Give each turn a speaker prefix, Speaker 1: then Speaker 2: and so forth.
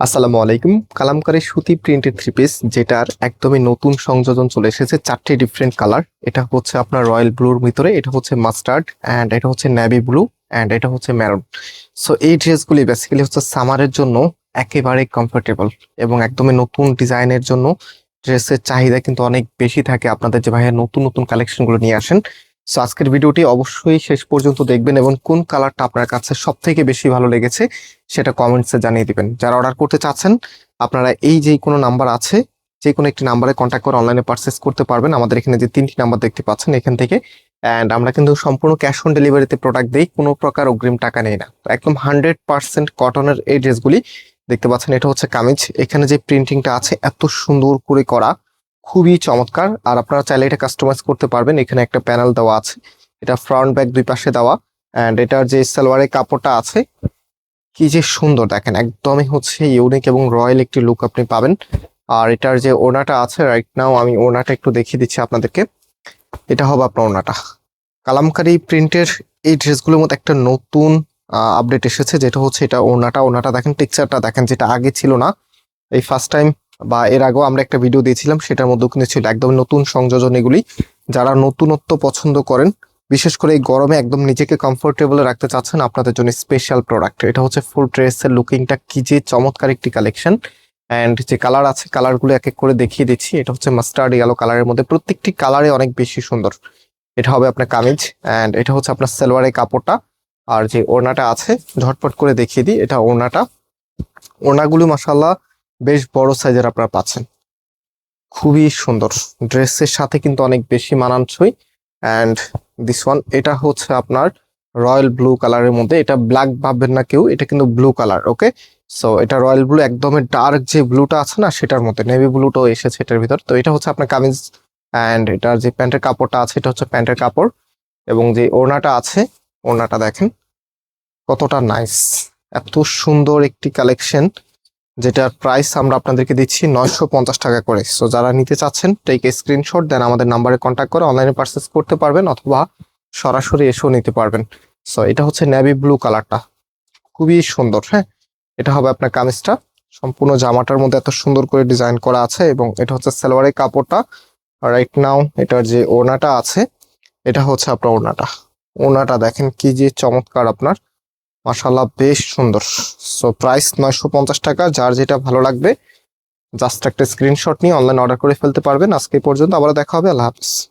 Speaker 1: আসসালামু আলাইকুম। কালামকারী সুতি প্রিন্টেড থ্রি পিস, যেটার একদমই নতুন সংযোজন চলে এসেছে। 4টে ডিফারেন্ট কালার। এটা হচ্ছে আপনার রয়্যাল ব্লুর ভিতরে, এটা হচ্ছে মাস্টার্ড, অ্যান্ড এটা হচ্ছে নেভি ব্লু, অ্যান্ড এটা হচ্ছে ম্যারুন। সো এই ড্রেসগুলি বেসিক্যালি হচ্ছে সামারের জন্য একেবারে কমফোর্টেবল এবং একদমই নতুন ডিজাইনের জন্য। ড্রেসের চাহিদা কিন্তু অনেক বেশি থাকে। আপনাদের যে ভাইয়া নতুন নতুন কালেকশনগুলো নিয়ে আসেন। সো আজকের ভিডিওটি অবশ্যই শেষ পর্যন্ত দেখবেন এবং কোন কালারটা আপনার কাছে সব থেকে বেশি ভালো লেগেছে সেটা কমেন্টসে জানিয়ে দিবেন। যারা অর্ডার করতে চাচ্ছেন, আপনারা এই যে কোনো নাম্বার আছে, যে কোনো একটি নাম্বারে কন্ট্যাক্ট করে অনলাইনে পারচেস করতে পারবেন। আমাদের এখানে যে 3টি নাম্বার দেখতে পাচ্ছেন এখান থেকে। অ্যান্ড আমরা কিন্তু সম্পূর্ণ ক্যাশ অন ডেলিভারিতে প্রোডাক্ট দিই, কোনো প্রকার অগ্রিম টাকা নেই না। তো একদম 100% কটনের এই ড্রেসগুলি দেখতে পাচ্ছেন। এটা হচ্ছে কামিজ। এখানে যে প্রিন্টিংটা আছে এত সুন্দর করে করা, খুবই চমৎকার। আর আপনারা চাইলে এটা কাস্টমাইজ করতে পারবেন। এখানে একটা প্যানেল দেওয়া আছে, এটা ফ্রন্ট ব্যাক দুই পাশে দেওয়া। অ্যান্ড এটার যে সালোয়ারের কাপড়টা আছে কি যে সুন্দর, দেখেন একদমই হচ্ছে ইউনিক এবং রয়্যাল একটি লুক আপনি পাবেন। আর এটার যে ওড়নাটা আছে, রাইট নাও আমি ওড়নাটা একটু দেখিয়ে দিচ্ছি আপনাদেরকে। এটা হবে আপনার ওড়নাটা। কালামকারী প্রিন্টের এই ড্রেসগুলোর মধ্যে একটা নতুন আপডেট এসেছে, যেটা হচ্ছে এটা ওড়নাটা দেখেন, টেক্সচারটা দেখেন, যেটা আগে ছিল না। এই ফার্স্ট টাইম বা এর আগেও আমরা একটা ভিডিও দিয়েছিলাম, সেটার মধ্যেও কিন্তু ছিল একদম নতুন সংযোজন এগুলি। যারা নতুনত্ব পছন্দ করেন, বিশেষ করে এই গরমে একদম নিজেকে কমফোর্টেবল রাখতে চাচ্ছেন, আপনাদের জন্য স্পেশাল প্রোডাক্ট। এটা হচ্ছে ফুল ড্রেসের লুকিংটা কি যে চমৎকার একটি কালেকশন। অ্যান্ড যে কালার আছে, কালারগুলো এক এক করে দেখিয়ে দিচ্ছি। এটা হচ্ছে মাস্টার্ড ইয়েলো কালারের মধ্যে, প্রত্যেকটি কালারে অনেক বেশি সুন্দর। এটা হবে আপনার কামিজ, অ্যান্ড এটা হচ্ছে আপনার সালোয়ারের কাপড়টা। আর যে ওড়নাটা আছে ঝটপট করে দেখিয়ে দিই, এটা ওড়নাটা। ওড়নাগুলো মাসাল্লাহ বেশ বড় সাইজের আপনারা পাচ্ছেন, খুবই সুন্দর। ড্রেসের সাথে কিন্তু অনেক বেশি মানানসই। অ্যান্ড দিস ওয়ান, এটা হচ্ছে আপনার রয়্যাল ব্লু কালারের মধ্যে। এটা ব্ল্যাক ভাববেন না কেউ, এটা কিন্তু ব্লু কালার। ওকে, সো এটা রয়্যাল ব্লু, একদমই ডার্ক যে ব্লুটা আছে না সেটার মধ্যে নেভি ব্লুটাও এসেছে এটার ভিতর। তো এটা হচ্ছে আপনার কামিজ। অ্যান্ড এটার যে প্যান্টের কাপড়টা আছে, এটা হচ্ছে প্যান্টের কাপড়। এবং যে ওড়নাটা আছে, ওড়নাটা দেখেন কতটা নাইস। এত সুন্দর একটি কালেকশন, যেটার প্রাইস আমরা আপনাদেরকে দিচ্ছি 950 টাকা করে। সো যারা নিতে চাচ্ছেন, টেক এ স্ক্রিনশট, দেন আমাদের নাম্বারে কন্ট্যাক্ট করে অনলাইনে পারচেস করতে পারবেন, অথবা সরাসরি এসেও নিতে পারবেন। সো এটা হচ্ছে নেভি ব্লু কালারটা, খুবই সুন্দর। হ্যাঁ, এটা হবে আপনার কামিজটা। সম্পূর্ণ জামাটার মধ্যে এত সুন্দর করে ডিজাইন করা আছে। এবং এটা হচ্ছে সালোয়ারের কাপড়টা। রাইট নাও এটার যে ওড়নাটা আছে, এটা হচ্ছে আপনার ওড়নাটা। ওড়নাটা দেখেন কি যে চমৎকার আপনার, মাশাআল্লাহ বেশ সুন্দর। সো প্রাইস 950 টাকা। যার যেটা ভালো লাগবে জাস্ট একটা স্ক্রিনশট নিয়ে অনলাইন অর্ডার করে ফেলতে পারবেন। আজকে এই পর্যন্ত, আবার দেখা হবে। আল্লাহ হাফিজ।